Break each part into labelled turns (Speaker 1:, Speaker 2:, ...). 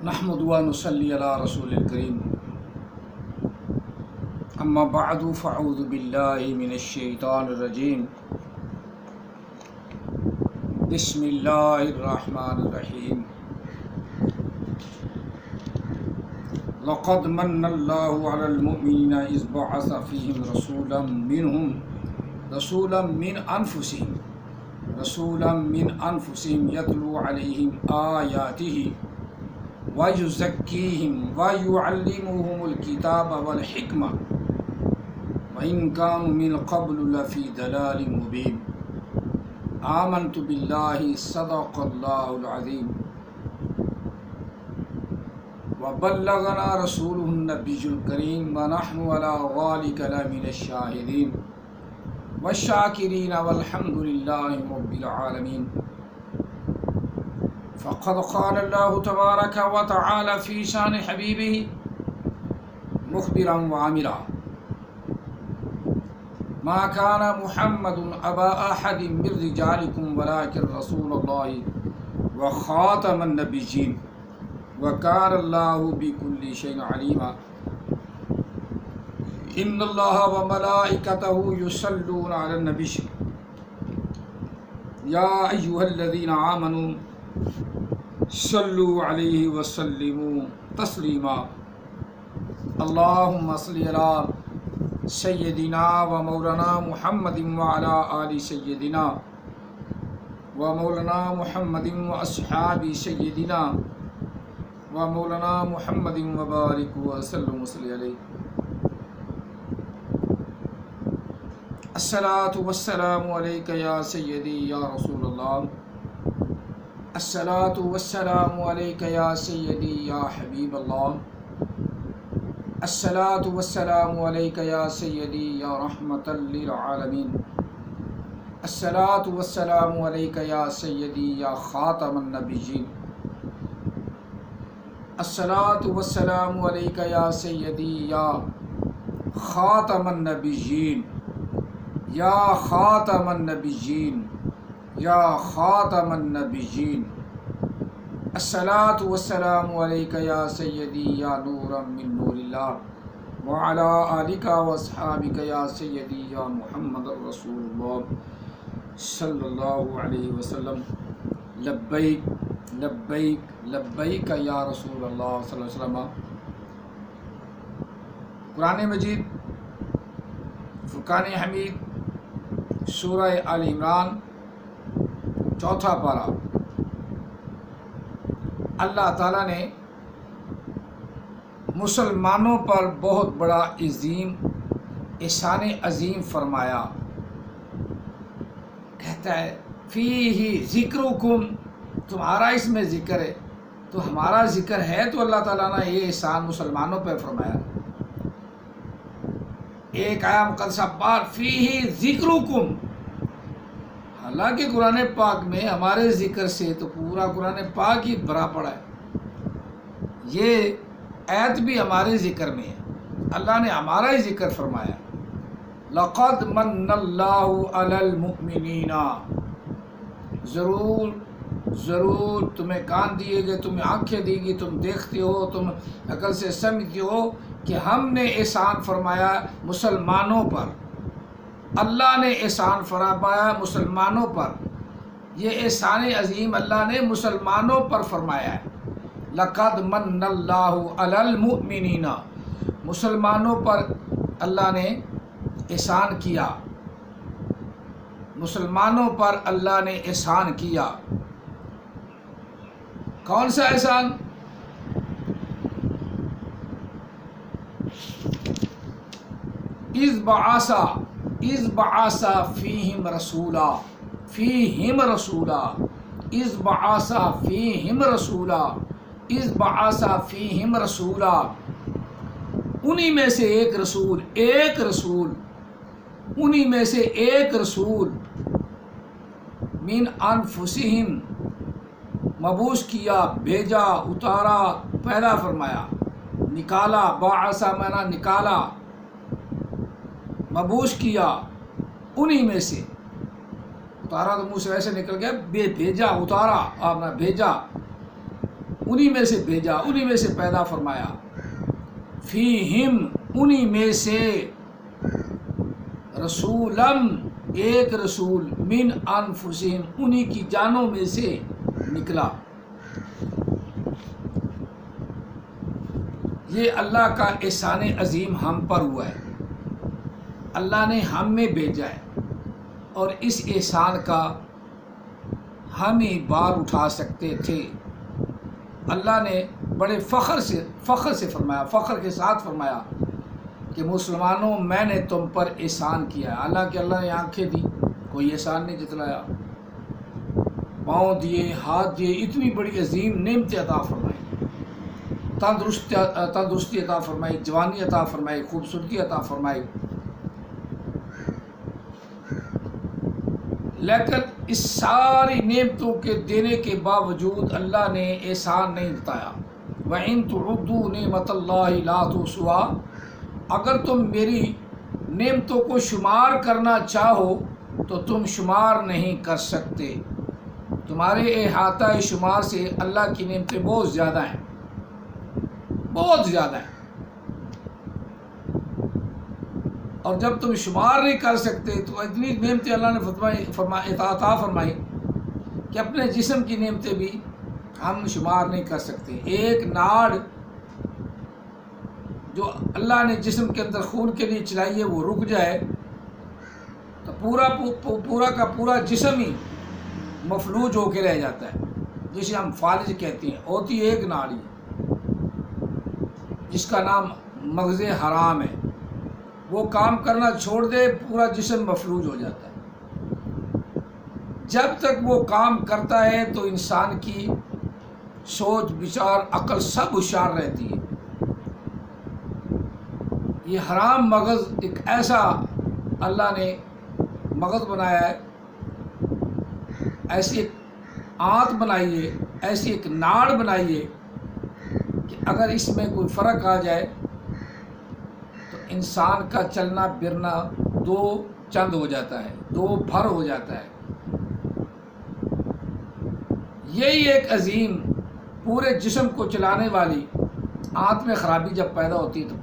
Speaker 1: نحمد و نصلی علی رسول الکریم اما بعد فاعوذ باللہ من الشیطان الرجیم بسم اللہ الرحمن الرحیم لقد من اللہ علی المؤمنین اذ بعث فیہم رسولا من انفسہم یتلو علیہم آیاتہ وَيُزَكِّيهِمْ وَيُعَلِّمُهُمُ الْكِتَابَ وَالْحِكْمَةَ وَإِنْ كَانُوا مِنْ قَبْلُ لَفِي ضَلَالٍ مُبِينٍ آمَنْتُ بِاللَّهِ صَدَقَ اللَّهُ الْعَظِيمُ وَبَلَّغَنَا رَسُولُهُ النَّبِيُّ الْكَرِيمُ وَنَحْنُ عَلَى ذَلِكَ لَمِنَ الشَّاهِدِينَ وَالشَّاكِرِينَ وَالْحَمْدُ لِلَّهِ رَبِّ الْعَالَمِينَ فقد قال الله تبارك وتعالى في شان حبيبه مخبرا وعامرا ما كان محمد أبا أحد من رجالكم ولكن رسول الله وخاتم النبيين وكان الله بكل شيء عليما إن الله وملائكته يصلون على النبي يا أيها الذين آمنوا صلوا علیہ وسلموا تسلیما اللہم صلی علی سیدنا و مولانا محمد وعلی آل سیدنا و مولانا محمد و اصحاب سیدنا و مولانا محمد وبارک وسلم صلی علیہ الصلاة والسلام علیک یا سیدی یا رسول اللہ الصلاۃ والسلام علیک یا سیدی یا حبیب اللہ الصلاۃ والسلام علیک یا سیدی یا رحمۃ للعالمین الصلاۃ والسلام علیک یا سیدی یا خاتم النبیین الصلاۃ والسلام علیک یا سیدی یا خاتم النبیین یا خاتم النبیین یا خاتم النبیین الصلاۃ والسلام علیک یا سیدی یا نورا من نور اللہ وعلی آلک واصحابک یا سیدی یا محمد رسول اللہ صلی اللہ علیہ وسلم لبیک لبیک لبیک یا رسول اللہ صلی اللہ علیہ وسلم۔ قرآن مجید فرقان حمید سورہ آل عمران چوتھا پارہ۔ اللہ تعالیٰ نے مسلمانوں پر بہت بڑا عظیم احسان عظیم فرمایا۔ کہتا ہے فیہ ذکرکم، تمہارا اس میں ذکر ہے، تو ہمارا ذکر ہے تو اللہ تعالیٰ نے یہ احسان مسلمانوں پر فرمایا۔ ایک آیہ مقدسہ پار فیہ ذکرکم، حالانکہ قرآن پاک میں ہمارے ذکر سے تو پورا قرآن پاک ہی بھرا پڑا ہے، یہ آیت بھی ہمارے ذکر میں ہے، اللہ نے ہمارا ہی ذکر فرمایا۔ لقد من اللہ علی المؤمنین، ضرور ضرور تمہیں کان دیے گئے، تمہیں آنکھیں دی گئی، تم دیکھتے ہو، تم عقل سے سمجھتے ہو کہ ہم نے احسان فرمایا مسلمانوں پر، اللہ نے احسان فرمایا مسلمانوں پر، یہ احسان عظیم اللہ نے مسلمانوں پر فرمایا ہے۔ لقد من اللہ علی المؤمنین، مسلمانوں پر اللہ نے احسان کیا، مسلمانوں پر اللہ نے احسان کیا۔ کون سا احسان؟ اذ بعث فیہم رسولا، فیہم رسولا، اذ بعث فیہم رسولا، اذ بعث فیہم رسولا، انہی میں سے ایک رسول، ایک رسول، انہی میں سے ایک رسول، من انفسہم، مبعوث کیا، بھیجا، اتارا، پیدا فرمایا، نکالا، بعث مانا نکالا، مبعوث کیا، انہی میں سے، اتارا تو منہ سے ایسے نکل گیا، بھیجا، اتارا، آپ نے بھیجا، انہی میں سے بھیجا، انہی میں سے پیدا فرمایا، فیہم انہی میں سے، رسولم ایک رسول، من انفسہم انہی کی جانوں میں سے نکلا۔ یہ اللہ کا احسان عظیم ہم پر ہوا ہے، اللہ نے ہم میں بھیجا ہے، اور اس احسان کا ہم ہی بار اٹھا سکتے تھے۔ اللہ نے بڑے فخر سے فرمایا، فخر کے ساتھ فرمایا کہ مسلمانوں میں نے تم پر احسان کیا ہے۔ حالانکہ اللہ نے آنکھیں دی، کوئی احسان نہیں جتلایا، پاؤں دیے، ہاتھ دیے، اتنی بڑی عظیم نعمتیں عطا فرمائی، تندرستی عطا فرمائی، جوانی عطا فرمائی، خوبصورتی عطا فرمائی، لیکن اس ساری نعمتوں کے دینے کے باوجود اللہ نے احسان نہیں جتایا۔ وَإِن تُعُدُّوا نِعْمَتَ اللَّهِ لَا تُحْصُوهَا، اگر تم میری نعمتوں کو شمار کرنا چاہو تو تم شمار نہیں کر سکتے۔ تمہارے احاطہ شمار سے اللہ کی نعمتیں بہت زیادہ ہیں، بہت زیادہ ہیں، اور جب تم شمار نہیں کر سکتے تو اتنی نعمتیں اللہ نے عطا فرمائی کہ اپنے جسم کی نعمتیں بھی ہم شمار نہیں کر سکتے۔ ایک ناڑ جو اللہ نے جسم کے اندر خون کے لیے چلائی ہے وہ رک جائے تو پورا کا پورا جسم ہی مفلوج ہو کے رہ جاتا ہے، جسے ہم فالج کہتے ہیں۔ ہوتی ایک ناڑی جس کا نام مغز حرام ہے، وہ کام کرنا چھوڑ دے پورا جسم مفلوج ہو جاتا ہے۔ جب تک وہ کام کرتا ہے تو انسان کی سوچ، بچار، عقل سب ہوشیار رہتی ہے۔ یہ حرام مغز ایک ایسا اللہ نے مغز بنایا ہے، ایسی ایک آنت بنائی ہے، ایسی ایک ناڑ بنائی ہے کہ اگر اس میں کوئی فرق آ جائے تو انسان کا چلنا پھرنا دو چند ہو جاتا ہے، دو بھر ہو جاتا ہے۔ یہی ایک عظیم پورے جسم کو چلانے والی آنت میں خرابی جب پیدا ہوتی ہے تو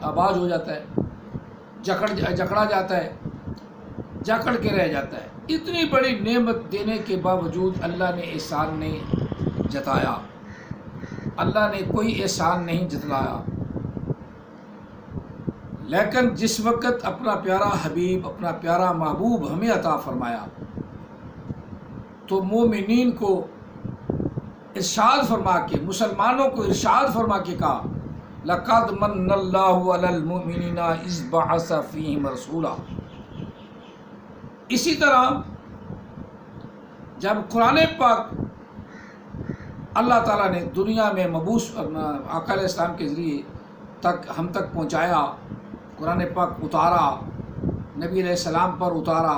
Speaker 1: آباز ہو جاتا ہے، جکڑا جاتا ہے، جکڑ کے رہ جاتا ہے۔ اتنی بڑی نعمت دینے کے باوجود اللہ نے احسان نہیں جتایا، اللہ نے کوئی احسان نہیں جتلایا۔ لیکن جس وقت اپنا پیارا حبیب، اپنا پیارا محبوب ہمیں عطا فرمایا تو مومنین کو ارشاد فرما کے، مسلمانوں کو ارشاد فرما کے کہا لَقَدْ مَنَّ اللَّهُ عَلَى الْمُؤْمِنِينَ إِذْ بَعَثَ فِيهِمْ رَسُولًا۔ اسی طرح جب قرآن پاک اللہ تعالیٰ نے دنیا میں مبعوث آقا علیہ السلام کے ذریعے تک ہم تک پہنچایا، قرآن پاک اتارا، نبی علیہ السلام پر اتارا،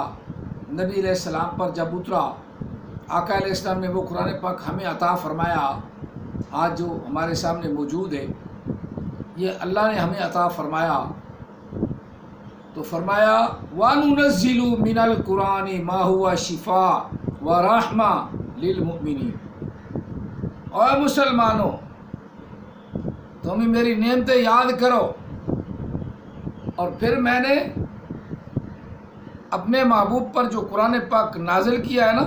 Speaker 1: نبی علیہ السلام پر جب اترا، آقا علیہ السلام نے وہ قرآن پاک ہمیں عطا فرمایا، آج جو ہمارے سامنے موجود ہے، یہ اللہ نے ہمیں عطا فرمایا، تو فرمایا وَنُنَزِّلُ مِنَ الْقُرْآنِ مَا هُوَ شِفَاءٌ وَرَحْمَةٌ لِلْمُؤْمِنِينَ۔ اے مسلمانوں، تم میری نعمتیں یاد کرو، اور پھر میں نے اپنے محبوب پر جو قرآن پاک نازل کیا ہے نا،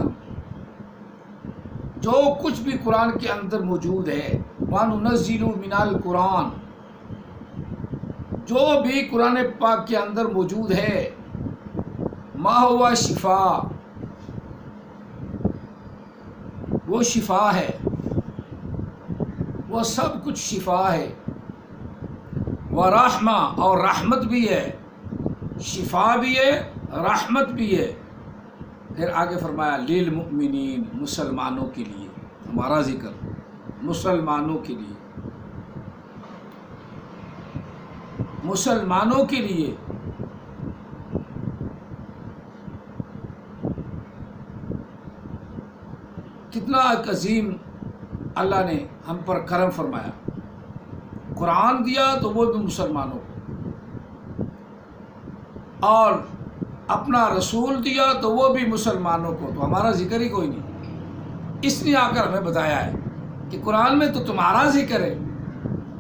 Speaker 1: جو کچھ بھی قرآن کے اندر موجود ہے، وَنُنَزِّلُ مِنَ الْقُرْآنِ، جو بھی قرآن پاک کے اندر موجود ہے، ما ہوا شفا، وہ شفا ہے، وہ سب کچھ شفا ہے، ورحمہ، اور رحمت بھی ہے، شفا بھی ہے، رحمت بھی ہے۔ پھر آگے فرمایا للمؤمنین، مسلمانوں کے لیے، ہمارا ذکر مسلمانوں کے لیے، مسلمانوں کے لیے۔ کتنا ایک عظیم اللہ نے ہم پر کرم فرمایا، قرآن دیا تو وہ بھی مسلمانوں کو، اور اپنا رسول دیا تو وہ بھی مسلمانوں کو، تو ہمارا ذکر ہی کوئی نہیں۔ اس نے آ کر ہمیں بتایا ہے کہ قرآن میں تو تمہارا ذکر ہے،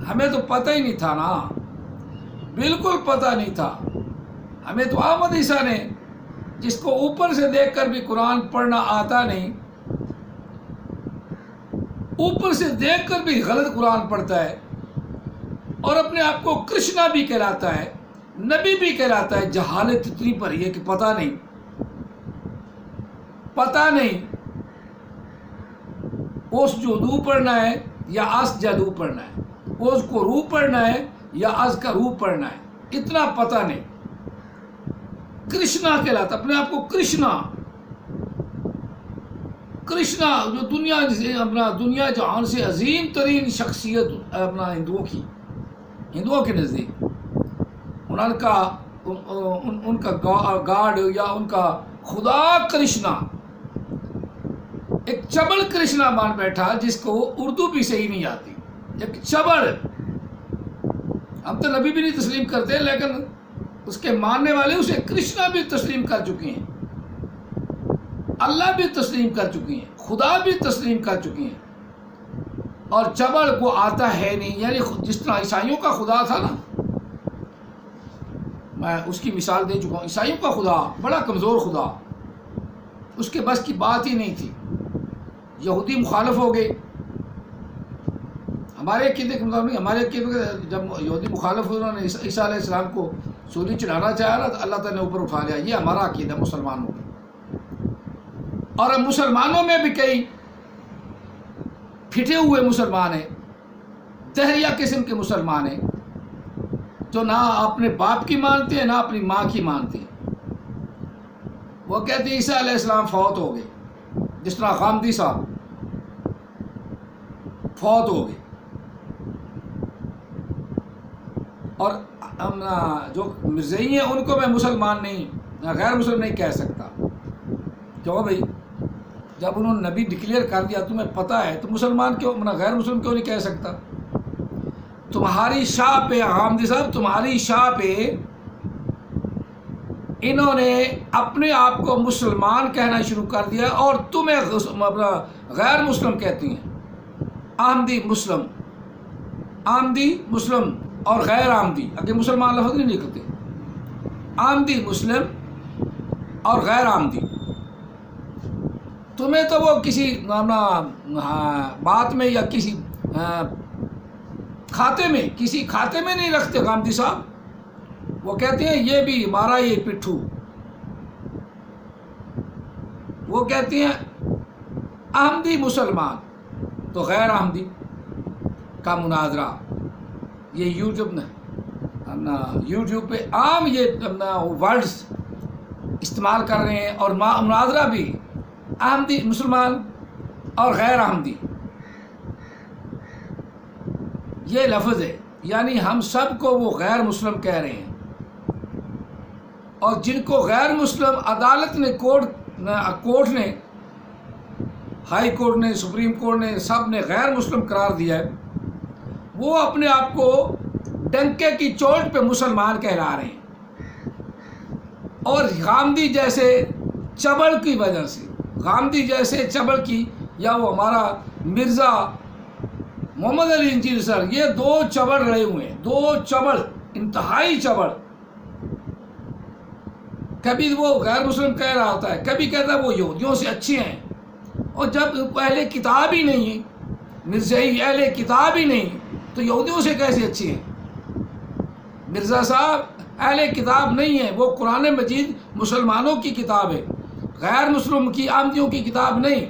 Speaker 1: ہمیں تو پتہ ہی نہیں تھا نا، بالکل پتہ نہیں تھا. ہمیں تو احمد عیسیٰ نے، جس کو اوپر سے دیکھ کر بھی قرآن پڑھنا آتا نہیں، اوپر سے دیکھ کر بھی غلط قرآن پڑھتا ہے اور اپنے آپ کو کرشنا بھی کہلاتا ہے، نبی بھی کہلاتا ہے. جہالت اتنی بڑی ہے کہ پتہ نہیں اوس جو رو پڑھنا ہے یا اس جادو پڑھنا ہے، اوس کو رو پڑھنا ہے یا از کا رو پڑھنا ہے، اتنا پتہ نہیں. کرشنا کہلاتا، اپنے آپ کو کرشنا جو دنیا جہان سے عظیم ترین شخصیت اپنا ہندوؤں کے نزدیک ان کا گاڈ یا ان کا خدا کرشنا، ایک چبڑ کرشنا مان بیٹھا جس کو اردو بھی صحیح نہیں آتی. ایک چبڑ، ہم تو نبی بھی نہیں تسلیم کرتے، لیکن اس کے ماننے والے اسے کرشنا بھی تسلیم کر چکے ہیں، اللہ بھی تسلیم کر چکی ہیں، خدا بھی تسلیم کر چکی ہیں. اور چبڑ کو آتا ہے نہیں، یعنی جس طرح عیسائیوں کا خدا تھا نا، میں اس کی مثال دے چکا ہوں. عیسائیوں کا خدا بڑا کمزور خدا، اس کے بس کی بات ہی نہیں تھی. یہودی مخالف ہو گئے ہمارے عقیدے کے مطابق. ہمارے عقیدے جب یہودی مخالف ہوئے، انہوں نے عیسیٰ علیہ السلام کو سولی چڑھانا چاہا نا، تو اللہ تعالیٰ نے اوپر اٹھا لیا. یہ ہمارا عقیدہ مسلمانوں کا. اور اب مسلمانوں میں بھی کئی پھٹے ہوئے مسلمان ہیں، دہریہ قسم کے مسلمان ہیں، جو نہ اپنے باپ کی مانتے ہیں نہ اپنی ماں کی مانتے ہیں. وہ کہتے ہیں عیسیٰ علیہ السلام فوت ہو گئے، جس طرح غامدی صاحب فوت ہو گئے. اور جو مرزئی ہیں ان کو میں مسلمان نہیں، غیر مسلم نہیں کہہ سکتا. کیوں بھائی؟ جب انہوں نے نبی ڈکلیئر کر دیا تمہیں پتہ ہے، تو مسلمان کیوں، غیر مسلم کیوں نہیں کہہ سکتا؟ تمہاری شاہ پہ غامدی صاحب، تمہاری شاہ پہ انہوں نے اپنے آپ کو مسلمان کہنا شروع کر دیا اور تمہیں غیر مسلم کہتی ہیں. آمدی مسلم اور غیر آمدی، اگر مسلمان لفظ نہیں نکلتے، آمدی مسلم اور غیر آمدی. تمہیں تو وہ کسی بات میں یا کسی کھاتے میں نہیں رکھتے. غامدی صاحب وہ کہتے ہیں یہ بھی ہمارا یہ پٹھو، وہ کہتے ہیں احمدی مسلمان تو غیر احمدی کا مناظرہ. یہ یوٹیوب پہ عام یہ ورڈز استعمال کر رہے ہیں، اور مناظرہ بھی احمدی مسلمان اور غیر احمدی، یہ لفظ ہے. یعنی ہم سب کو وہ غیر مسلم کہہ رہے ہیں، اور جن کو غیر مسلم عدالت نے کورٹ نے، ہائی کورٹ نے، سپریم کورٹ نے، سب نے غیر مسلم قرار دیا ہے، وہ اپنے آپ کو ڈنکے کی چوٹ پہ مسلمان کہلا رہے ہیں. اور غامدی جیسے چبڑ کی وجہ سے، غامدی جیسے چبڑ کی، یا وہ ہمارا مرزا محمد علی انجیل سر، یہ دو چبڑ رہے ہوئے ہیں، دو چبڑ، انتہائی چبڑ. کبھی وہ غیر مسلم کہہ رہا ہوتا ہے، کبھی کہتا ہے وہ یہودیوں سے اچھے ہیں. اور جب اہل کتاب ہی نہیں ہے، مرزائی اہل کتاب ہی نہیں، تو یہودیوں سے کیسے اچھے ہیں؟ مرزا صاحب اہل کتاب نہیں ہیں، وہ قرآن مجید مسلمانوں کی کتاب ہے، غیر مسلم کی آمدیوں کی کتاب نہیں،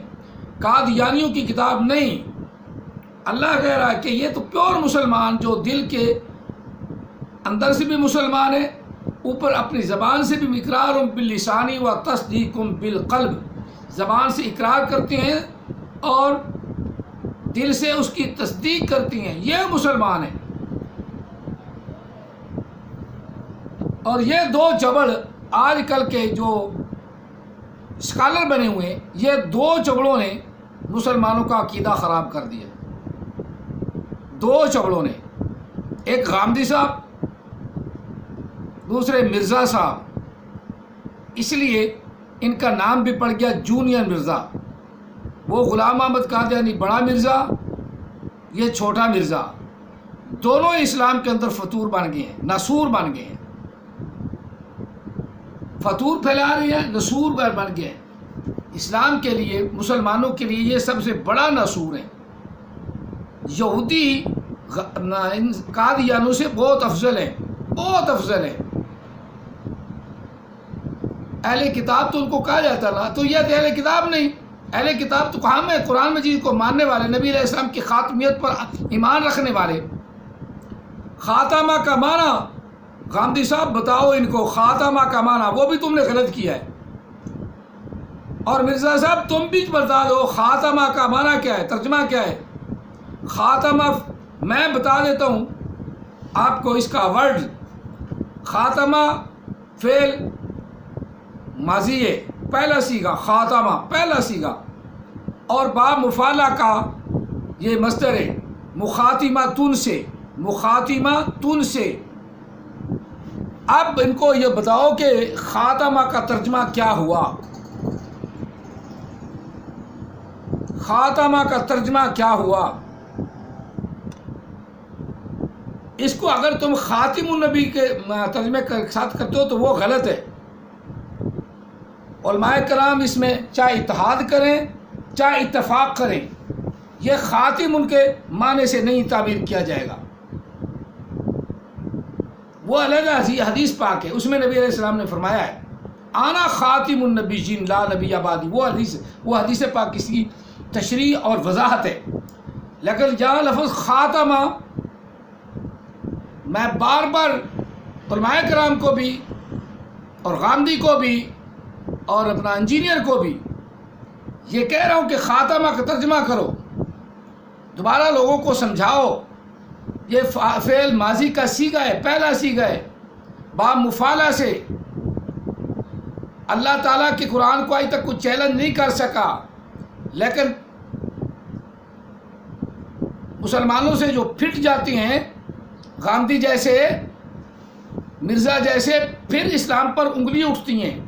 Speaker 1: قادیانیوں کی کتاب نہیں. اللہ کہہ رہا ہے کہ یہ تو پیور مسلمان، جو دل کے اندر سے بھی مسلمان ہے، اوپر اپنی زبان سے بھی اقرار باللسانی و تصدیق بالقلب، زبان سے اقرار کرتے ہیں اور دل سے اس کی تصدیق کرتی ہیں، یہ مسلمان ہیں. اور یہ دو جبڑ آج کل کے جو اسکالر بنے ہوئے ہیں، یہ دو چبڑوں نے مسلمانوں کا عقیدہ خراب کر دیا. دو چبڑوں نے، ایک غامدی صاحب، دوسرے مرزا صاحب. اس لیے ان کا نام بھی پڑ گیا جونیئر مرزا. وہ غلام احمد قادیانی بڑا مرزا، یہ چھوٹا مرزا، دونوں اسلام کے اندر فطور بن گئے ہیں، نسور بن گئے ہیں، فطور پھیلا رہے ہیں، نسور بن گئے ہیں۔ اسلام کے لیے، مسلمانوں کے لیے یہ سب سے بڑا نسور ہے۔ یہودی قادیانوں سے بہت افضل ہے، بہت افضل ہے۔ اہل کتاب تو ان کو کہا جاتا نا، تو یہ اہل کتاب نہیں، اہل کتاب تو کہاں میں قرآن مجید کو ماننے والے، نبی علیہ السلام کی خاتمیت پر ایمان رکھنے والے۔ خاتمہ کا معنی غامدی صاحب بتاؤ ان کو، خاتمہ کا معنی، وہ بھی تم نے غلط کیا ہے۔ اور مرزا صاحب تم بھی بتا دو خاتمہ کا معنی کیا ہے، ترجمہ کیا ہے۔ خاتمہ میں بتا دیتا ہوں آپ کو اس کا ورڈ۔ خاتمہ فعل ماضی ہے، پہلا صیغہ، خاتمہ پہلا صیغہ، اور با مفعلہ کا یہ مصدر ہے، مخاتمہ تن سے، مخاتمہ تن سے۔ اب ان کو یہ بتاؤ کہ خاتمہ کا ترجمہ کیا ہوا، خاتمہ کا ترجمہ کیا ہوا۔ اس کو اگر تم خاتم النبی کے ترجمے کے ساتھ کرتے ہو تو وہ غلط ہے۔ علماء کرام اس میں چاہے اتحاد کریں چاہے اتفاق کریں، یہ خاتم ان کے معنی سے نہیں تعبیر کیا جائے گا۔ وہ علیحدہ حدیث پاک ہے، اس میں نبی علیہ السلام نے فرمایا ہے آنا خاتم النبیین لا نبی بعدی، وہ حدیث پاک کسی کی تشریح اور وضاحت ہے۔ لیکن جہاں لفظ خاتمہ، میں بار بار علماء کرام کو بھی اور غامدی کو بھی اور اپنا انجینئر کو بھی یہ کہہ رہا ہوں کہ خاتمہ کا ترجمہ کرو، دوبارہ لوگوں کو سمجھاؤ۔ یہ فعل ماضی کا صیغہ ہے، پہلا صیغہ ہے، با مفعلہ سے۔ اللہ تعالیٰ کے قرآن کو آج تک کچھ چیلنج نہیں کر سکا، لیکن مسلمانوں سے جو پھٹ جاتے ہیں، غامدی جیسے، مرزا جیسے، پھر اسلام پر انگلی اٹھتی ہیں۔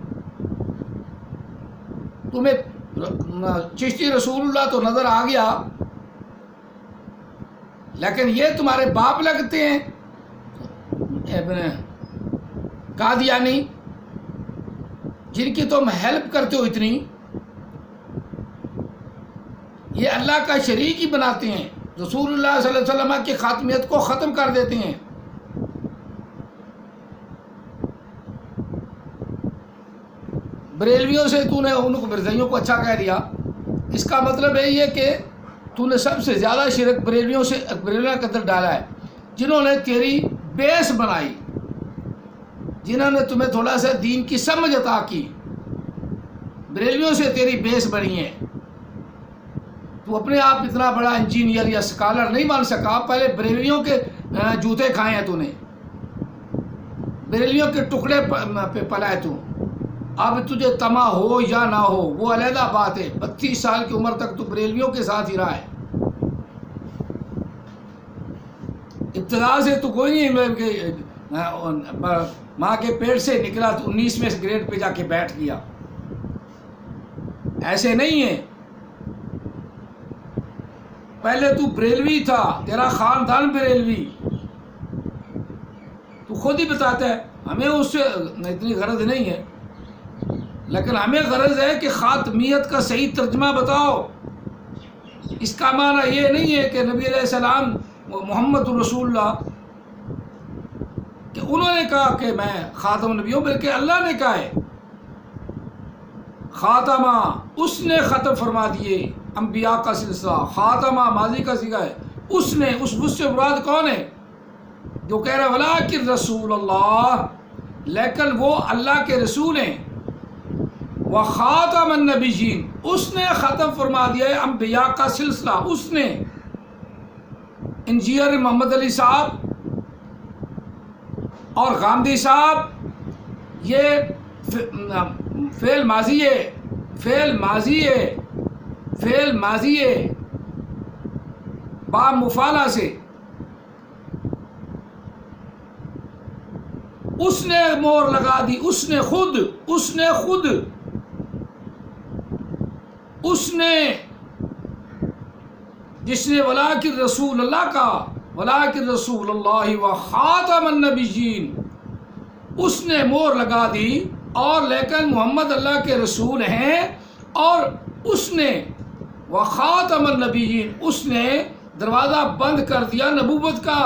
Speaker 1: تمہیں چشتی رسول اللہ تو نظر آ گیا، لیکن یہ تمہارے باپ لگتے ہیں قادیانی، جن کی تم ہیلپ کرتے ہو اتنی، یہ اللہ کا شریک ہی بناتے ہیں، رسول اللہ صلی اللہ علیہ وسلم کی خاتمیت کو ختم کر دیتے ہیں۔ بریلویوں سے تو نے ان کو برزیوں کو اچھا کہہ دیا، اس کا مطلب ہے یہ کہ تو نے سب سے زیادہ شرک بریلویوں کے اندر ڈالا ہے، جنہوں نے تیری بیس بنائی، جنہوں نے تمہیں تھوڑا سا دین کی سمجھ عطا کی، بریلویوں سے تیری بیس بنی ہے۔ تو اپنے آپ اتنا بڑا انجینئر یا اسکالر نہیں بن سکا، پہلے بریلویوں کے جوتے کھائے ہیں تو نے، بریلویوں کے ٹکڑے پہ پلا ہے تو۔ اب تجھے طمع ہو یا نہ ہو وہ علیحدہ بات ہے، 32 سال کی عمر تک تو بریلویوں کے ساتھ ہی رہا ہے۔ ابتدا سے تو کوئی نہیں، ماں کے پیٹ سے نکلا تو 19ویں گریڈ پہ جا کے بیٹھ گیا، ایسے نہیں ہے۔ پہلے تو بریلوی تھا، تیرا خاندان بریلوی، تو خود ہی بتاتا ہے۔ ہمیں اس سے اتنی غرض نہیں ہے، لیکن ہمیں غرض ہے کہ خاتمیت کا صحیح ترجمہ بتاؤ۔ اس کا معنی یہ نہیں ہے کہ نبی علیہ السلام محمد رسول اللہ کہ انہوں نے کہا کہ میں خاتم النبیوں، بلکہ اللہ نے کہا ہے خاتمہ، اس نے ختم فرما دیے انبیاء کا سلسلہ۔ خاتمہ ماضی کا صیغہ ہے، اس نے، اس سے مراد کون ہے؟ جو کہہ رہا ہے ولیکن رسول اللہ، لیکن وہ اللہ کے رسول ہیں، وخاتم النبیین، اس نے ختم فرما دیا ہے انبیاء کا سلسلہ، اس نے۔ انجینئر محمد علی صاحب اور غامدی صاحب، یہ فعل ماضی ہے، فعل ماضی ہے، فعل ماضی ہے، با مفعلہ سے۔ اس نے مور لگا دی، اس نے خود، اس نے خود، اس نے جس نے ولاکن رسول اللہ کا، ولاکن رسول اللہ و خاتم النبیین، اس نے مہر لگا دی، اور لیکن محمد اللہ کے رسول ہیں، اور اس نے و خاتم النبیین، اس نے دروازہ بند کر دیا نبوت کا،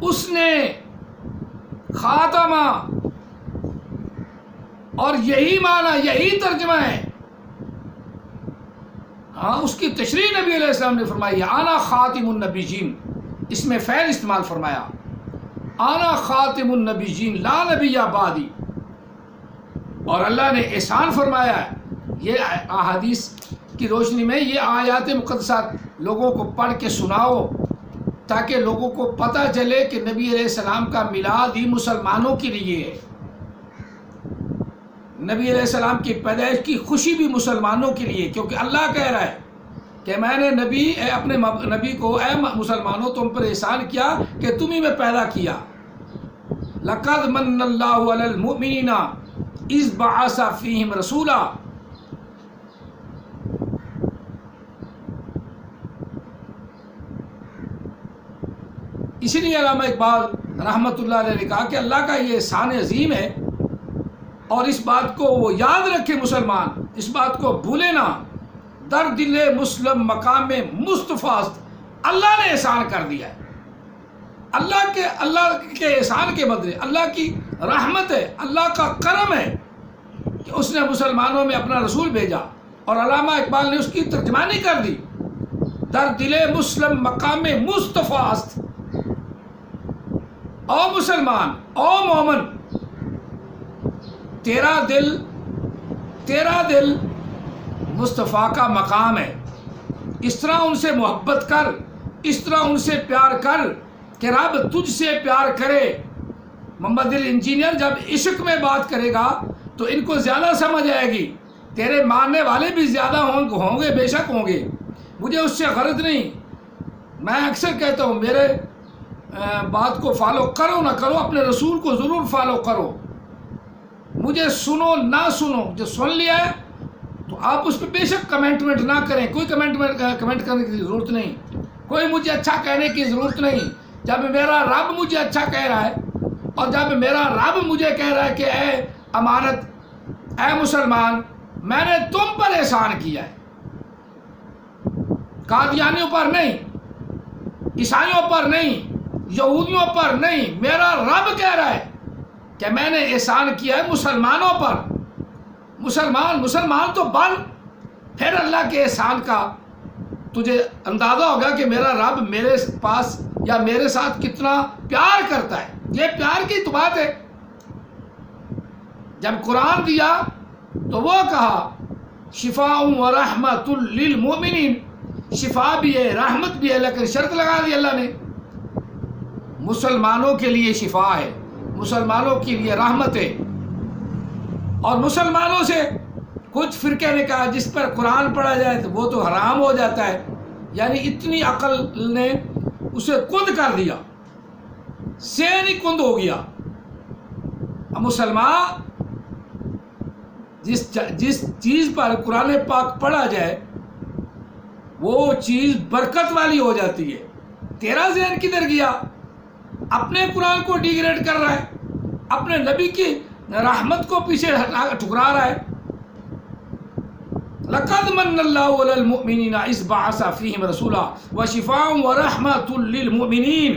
Speaker 1: اس نے خاتمہ، اور یہی معنی، یہی ترجمہ ہے۔ ہاں، اس کی تشریح نبی علیہ السلام نے فرمائی، انا خاتم النبیین، اس میں فعل استعمال فرمایا، انا خاتم النبیین لا نبی بعدی۔ اور اللہ نے احسان فرمایا ہے، یہ احادیث کی روشنی میں یہ آیات مقدسات لوگوں کو پڑھ کے سناؤ، تاکہ لوگوں کو پتہ چلے کہ نبی علیہ السلام کا میلاد ہی مسلمانوں کے لیے ہے، نبی علیہ السلام کی پیدائش کی خوشی بھی مسلمانوں کے لیے، کیونکہ اللہ کہہ رہا ہے کہ میں نے اپنے نبی کو، اے مسلمانوں تم پر احسان کیا کہ تم ہی میں پیدا کیا۔ لَقَدْ مَنَّ اللَّهُ عَلَى الْمُؤْمِنِينَ اِذْ بَعَثَ فِيهِمْ رَسُولًا۔ اسی لیے علامہ اقبال رحمۃ اللہ علیہ نے کہا کہ اللہ کا یہ احسان عظیم ہے، اور اس بات کو وہ یاد رکھے مسلمان، اس بات کو بھولے نہ، در دل مسلم مقام مصطفیٰ، اللہ نے احسان کر دیا ہے، اللہ کے احسان کے بدلے اللہ کی رحمت ہے، اللہ کا کرم ہے کہ اس نے مسلمانوں میں اپنا رسول بھیجا۔ اور علامہ اقبال نے اس کی ترجمانی کر دی، در دل مسلم مقام مصطفیٰ، او مسلمان، او مومن، تیرا دل مصطفیٰ کا مقام ہے، اس طرح ان سے محبت کر، اس طرح ان سے پیار کر کہ رب تجھ سے پیار کرے۔ محمد انجینئر جب عشق میں بات کرے گا تو ان کو زیادہ سمجھ آئے گی، تیرے ماننے والے بھی زیادہ ہوں گے، بے شک ہوں گے، مجھے اس سے غرض نہیں۔ میں اکثر کہتا ہوں میرے بات کو فالو کرو نہ کرو، اپنے رسول کو ضرور فالو کرو، مجھے سنو نہ سنو، جو سن لیا ہے تو آپ اس پہ بے شک کمنٹ نہ کریں، کوئی کمنٹ کرنے کی ضرورت نہیں، کوئی مجھے اچھا کہنے کی ضرورت نہیں۔ جب میرا رب مجھے اچھا کہہ رہا ہے، اور جب میرا رب مجھے کہہ رہا ہے کہ اے امانت، اے مسلمان، میں نے تم پر احسان کیا ہے، قادیانیوں پر نہیں، عیسائیوں پر نہیں، یہودیوں پر نہیں، میرا رب کہہ رہا ہے کہ میں نے احسان کیا ہے مسلمانوں پر۔ مسلمان تو بن، پھر اللہ کے احسان کا تجھے اندازہ ہوگا کہ میرا رب میرے پاس یا میرے ساتھ کتنا پیار کرتا ہے۔ یہ پیار کی تو بات ہے۔ جب قرآن دیا تو وہ کہا شفاء و رحمت للمؤمنین، شفا بھی ہے، رحمت بھی ہے، لیکن شرط لگا دی اللہ نے، مسلمانوں کے لیے شفا ہے، مسلمانوں کے لیے رحمت ہے۔ اور مسلمانوں سے کچھ فرقے نے کہا جس پر قرآن پڑھا جائے تو وہ تو حرام ہو جاتا ہے، یعنی اتنی عقل نے اسے کند کر دیا، سین ہی کند ہو گیا۔ اب مسلمان جس چیز پر قرآن پاک پڑھا جائے وہ چیز برکت والی ہو جاتی ہے۔ تیرا ذہن کدھر گیا؟ اپنے قرآن کو ڈیگریڈ کر رہا ہے، اپنے نبی کی رحمت کو پیچھے ٹھکرا رہا ہے۔ لَقَدْ مَنَّ اللَّهُ عَلَى الْمُؤْمِنِينَ إِذْ بَعَثَ فِيهِمْ رَسُولًا وَشِفَاءً وَرَحْمَةً لِّلْمُؤْمِنِينَ۔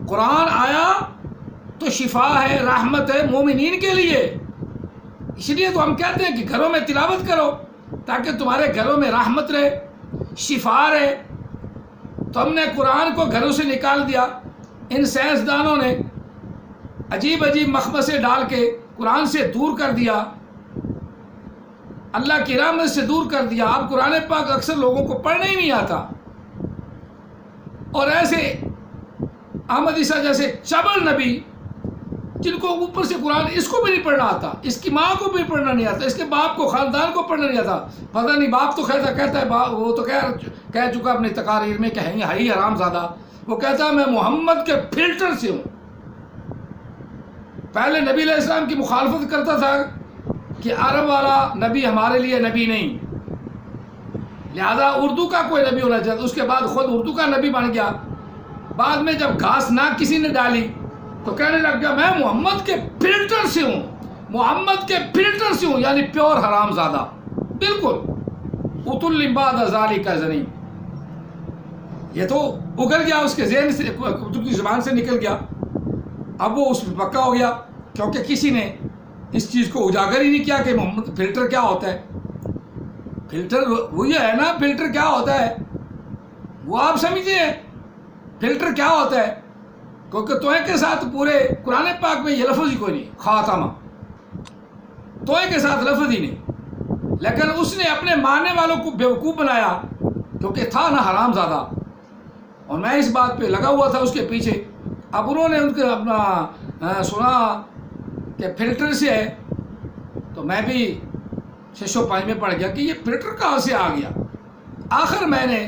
Speaker 1: قرآن آیا تو شفا ہے، رحمت ہے مومنین کے لیے۔ اس لیے تو ہم کہتے ہیں کہ گھروں میں تلاوت کرو تاکہ تمہارے گھروں میں رحمت رہے، شفا رہے۔ تو ہم نے قرآن کو گھروں سے نکال دیا، ان سائنسدانوں نے عجیب عجیب مخمصے ڈال کے قرآن سے دور کر دیا، اللہ کی رحمت سے دور کر دیا۔ اب قرآن پاک اکثر لوگوں کو پڑھنا ہی نہیں آتا، اور ایسے احمد عیسیٰ جیسے چبل نبی جن کو اوپر سے قرآن اس کو بھی نہیں پڑھنا آتا، اس کی ماں کو بھی پڑھنا نہیں آتا، اس کے باپ کو، خاندان کو پڑھنا نہیں آتا، پتہ نہیں باپ تو کہتا ہے وہ تو کہہ چکا اپنی تقاریر میں کہ ہی حرام زادہ، وہ کہتا ہے میں محمد کے فلٹر سے ہوں۔ پہلے نبی علیہ السلام کی مخالفت کرتا تھا کہ عرب والا نبی ہمارے لیے نبی نہیں، لہذا اردو کا کوئی نبی ہونا چاہتا. اس کے بعد خود اردو کا نبی بن گیا. بعد میں جب گھاس ناک کسی نے ڈالی تو کہنے لگ گیا میں محمد کے فلٹر سے ہوں, محمد کے فلٹر سے ہوں, یعنی پیور حرام زادہ. بالکل اتل بعد ذالک زنیم. یہ تو اگل گیا اس کے ذہن سے, اردو کی زبان سے نکل گیا. اب وہ اس میں پکا ہو گیا, کیونکہ کسی نے اس چیز کو اجاگر ہی نہیں کیا کہ محمد فلٹر کیا ہوتا ہے. فلٹر وہی ہے نا, فلٹر کیا ہوتا ہے وہ آپ سمجھتے ہیں. فلٹر کیا ہوتا ہے, کیونکہ توئے کے ساتھ پورے قرآن پاک میں یہ لفظ ہی کوئی نہیں, خاتمہ توئے کے ساتھ لفظ ہی نہیں. لیکن اس نے اپنے ماننے والوں کو بیوقوف بنایا کیونکہ تھا نا حرام زادہ, اور میں اس بات پہ لگا ہوا تھا اس کے پیچھے. اب انہوں نے ان کو اپنا سنا کہ فلٹر سے ہے, تو میں بھی 605 میں پڑھ گیا کہ یہ فلٹر کہاں سے آ گیا. آخر میں نے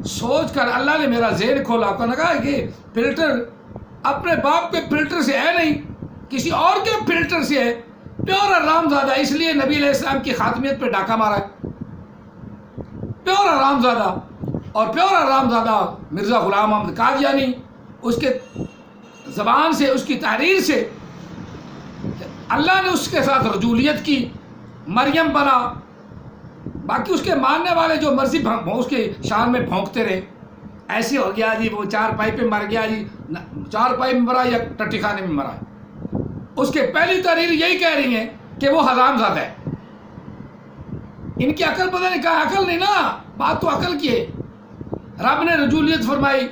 Speaker 1: سوچ کر اللہ نے میرا ذہن کھولا, کہا کہ فلٹر اپنے باپ کے فلٹر سے ہے نہیں, کسی اور کے فلٹر سے ہے, پیور حرام زادہ. اس لیے نبی علیہ السلام کی خاتمیت پہ ڈاکہ مارا ہے, پیور حرام زادہ. اور پیور حرام زادہ مرزا غلام احمد قادیانی, اس کے زبان سے, اس کی تحریر سے اللہ نے اس کے ساتھ رجولیت کی, مریم بنا. باقی اس کے ماننے والے جو مرضی اس کے شان میں بھونکتے رہے. ایسے ہو گیا جی وہ 4 پائی پہ مر گیا جی, 4 پائی میں مرا یا ٹٹی خانے میں مرا. اس کے پہلی تحریر یہی کہہ رہی ہیں کہ وہ حرام زادہ ہے. ان کی عقل پتہ نہیں کہا, عقل نہیں نا, بات تو عقل کی ہے. رب نے رجولیت فرمائی,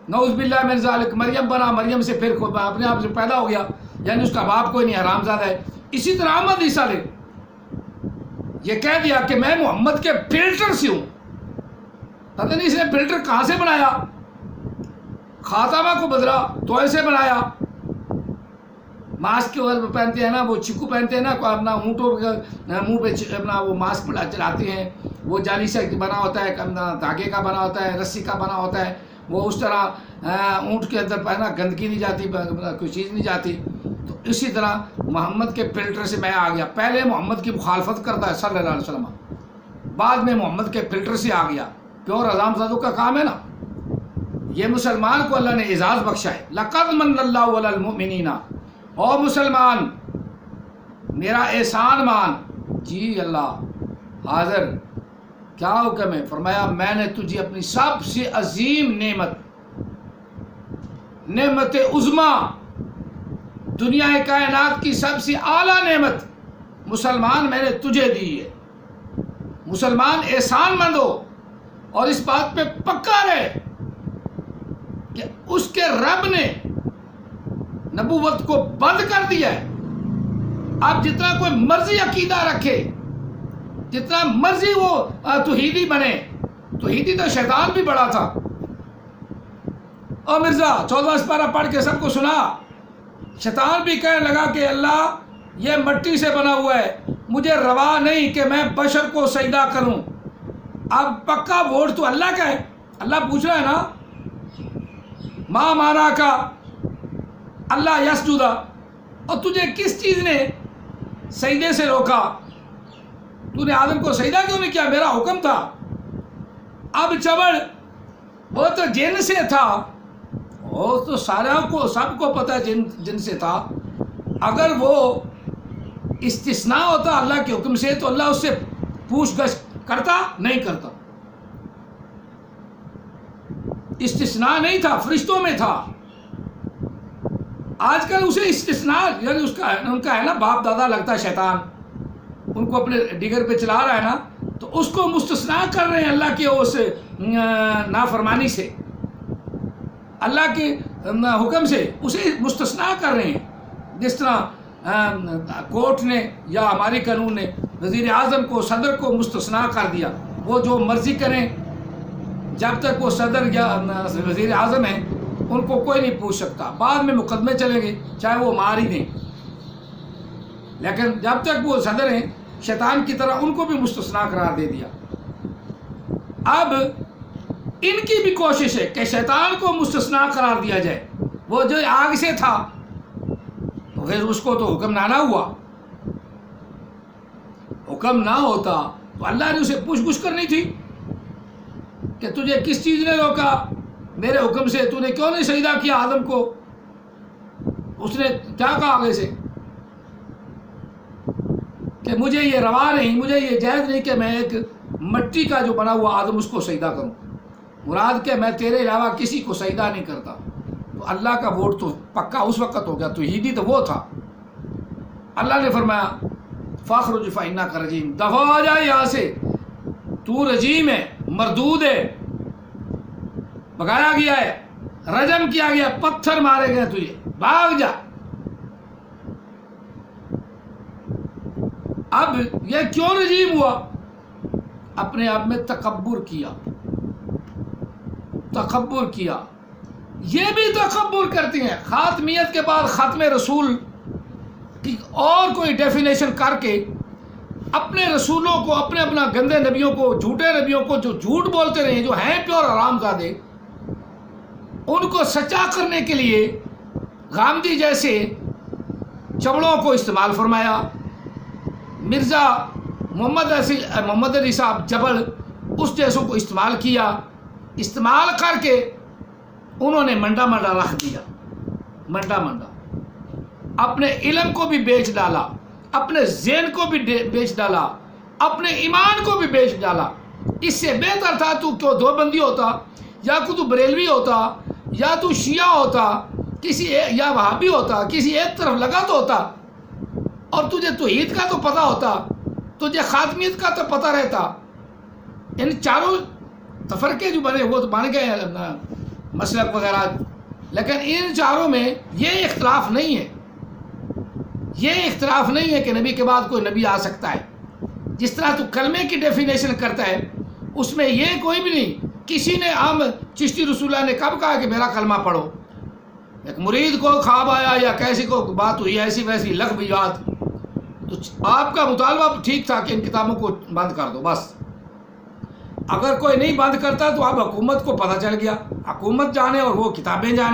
Speaker 1: نعوذ باللہ من ذالک, مریم بنا, مریم سے پھر اپنے آپ سے پیدا ہو گیا, یعنی اس کا باپ کوئی نہیں, حرام زادہ ہے. اسی طرح احمد عیسیٰ نے یہ کہہ دیا کہ میں محمد کے فلٹر سے ہوں. پتہ نہیں اس نے فلٹر کہاں سے بنایا, خاتمہ کو بدلا, تو ایسے بنایا. ماسک کے اوپر پہنتے ہیں نا, وہ چکو پہنتے ہیں نا, اپنا اونٹوں منہ پہ اپنا وہ ماسک چلاتے ہیں, وہ جالی سے بنا ہوتا ہے, دھاگے کا بنا ہوتا ہے, رسی کا بنا ہوتا ہے. وہ اس طرح اونٹ کے اندر پہنا, گندگی نہیں جاتی, کوئی چیز نہیں جاتی. تو اسی طرح محمد کے فلٹر سے میں آ گیا. پہلے محمد کی مخالفت کرتا ہے صلی اللہ علیہ وسلم, بعد میں محمد کے فلٹر سے آ گیا. پیور حرام زادوں کا کام ہے نا. یہ مسلمان کو اللہ نے اعزاز بخشا ہے. لقد من اللہ علی المؤمنین, او مسلمان میرا احسان مان. جی اللہ حاضر, کیا حکم ہے؟ فرمایا میں نے تجھے اپنی سب سے عظیم نعمت, نعمت عظما, دنیا کائنات کی سب سے اعلیٰ نعمت مسلمان میں نے تجھے دی ہے. مسلمان احسان مند ہو اور اس بات پہ پکا رہے کہ اس کے رب نے نبوت کو بند کر دیا ہے. آپ جتنا کوئی مرضی عقیدہ رکھے, جتنا مرضی وہ توحیدی بنے, توحیدی تو شیطان بھی بڑا تھا. اور مرزا 14 سپارہ پڑھ کے سب کو سنا, شیطان بھی کہنے لگا کہ اللہ یہ مٹی سے بنا ہوا ہے, مجھے روا نہیں کہ میں بشر کو سجدہ کروں. اب پکا ووٹ تو اللہ کا ہے. اللہ پوچھ رہا ہے نا, ماں مانا کا اللہ یسجدہ, اور تجھے کس چیز نے سجدے سے روکا؟ تو نے آدم کو سجدہ کیوں نہیں کیا؟ میرا حکم تھا. اب چبڑ وہ تو جن سے تھا, وہ تو سارا کو سب کو پتہ ہے جن سے تھا. اگر وہ استثناء ہوتا اللہ کے حکم سے تو اللہ اس سے پوچھ گچھ کرتا نہیں کرتا. استثناء نہیں تھا, فرشتوں میں تھا. آج کل اسے استثناء یعنی ان کا ہے نا باپ دادا لگتا ہے شیطان, ان کو اپنے ڈگر پہ چلا رہا ہے نا, تو اس کو مستثنیٰ کر رہے ہیں اللہ کی اس نافرمانی سے, اللہ کے حکم سے اسے مستثنیٰ کر رہے ہیں. جس طرح کورٹ نے یا ہماری قانون نے وزیر اعظم کو, صدر کو مستثنیٰ کر دیا, وہ جو مرضی کریں, جب تک وہ صدر یا وزیر اعظم ہیں ان کو کوئی نہیں پوچھ سکتا. بعد میں مقدمے چلیں گے چاہے وہ مار ہی دیں, لیکن جب تک وہ صدر ہیں شیطان کی طرح ان کو بھی مستثنیٰ قرار دے دیا. اب ان کی بھی کوشش ہے کہ شیطان کو مستثنیٰ قرار دیا جائے. وہ جو آگ سے تھا تو پھر اس کو تو حکم نہ ہوا, حکم نہ ہوتا تو اللہ نے اسے پوچھ گچھ کرنی تھی. کہ تجھے کس چیز نے روکا میرے حکم سے؟ تو نے کیوں نہیں سجدہ کیا آدم کو؟ اس نے کیا کہا آگے سے کہ مجھے یہ روا نہیں، مجھے یہ جائز نہیں کہ میں ایک مٹی کا جو بنا ہوا آدم اس کو سجدہ کروں، مراد کہ میں تیرے علاوہ کسی کو سجدہ نہیں کرتا۔ تو اللہ کا ووٹ تو پکا اس وقت ہو گیا، توحیدی تو وہ تھا۔ اللہ نے فرمایا فاخرج فإنک رجیم، دفع ہو جائے یہاں سے، تو رجیم ہے، مردود ہے، بگایا گیا ہے، رجم کیا گیا، پتھر مارے گئے، تجھے بھاگ جا۔ اب یہ کیوں رجیم ہوا؟ اپنے آپ میں تکبر کیا، تکبر کیا۔ یہ بھی تکبر کرتے ہیں، خاتمیت کے بعد ختم رسول کی اور کوئی ڈیفینیشن کر کے اپنے رسولوں کو، اپنا گندے نبیوں کو، جھوٹے نبیوں کو جو جھوٹ بولتے رہے، جو ہیں پیور حرام زادے، ان کو سچا کرنے کے لیے غامدی جیسے چمڑوں کو استعمال فرمایا، مرزا محمد علی صاحب جبل اس جیسوں کو استعمال کیا، استعمال کر کے انہوں نے منڈا منڈا رکھ دیا، منڈا منڈا، اپنے علم کو بھی بیچ ڈالا، اپنے ذہن کو بھی بیچ ڈالا، اپنے ایمان کو بھی بیچ ڈالا۔ اس سے بہتر تھا تو کیوں دیوبندی ہوتا، یا تو بریلوی ہوتا، یا تو شیعہ ہوتا، یا وہابی ہوتا، کسی ایک طرف لگا تو ہوتا، اور تجھے توحید کا تو پتہ ہوتا، تجھے خاتمیت کا تو پتہ رہتا۔ ان چاروں تفرقے جو بنے وہ تو بن گئے مسلک وغیرہ، لیکن ان چاروں میں یہ اختلاف نہیں ہے، یہ اختلاف نہیں ہے کہ نبی کے بعد کوئی نبی آ سکتا ہے۔ جس طرح تو کلمے کی ڈیفینیشن کرتا ہے، اس میں یہ کوئی بھی نہیں کسی نے ہم چشتی رسول اللہ نے کب کہا کہ میرا کلمہ پڑھو؟ ایک مرید کو خواب آیا یا کیسی کو بات ہوئی ایسی ویسی لغو یاد، تو آپ کا مطالبہ ٹھیک تھا کہ ان کتابوں کو بند کر دو بس۔ اگر کوئی نہیں بند کرتا تو اب حکومت کو پتہ چل گیا، حکومت جانے اور وہ کتابیں جانے۔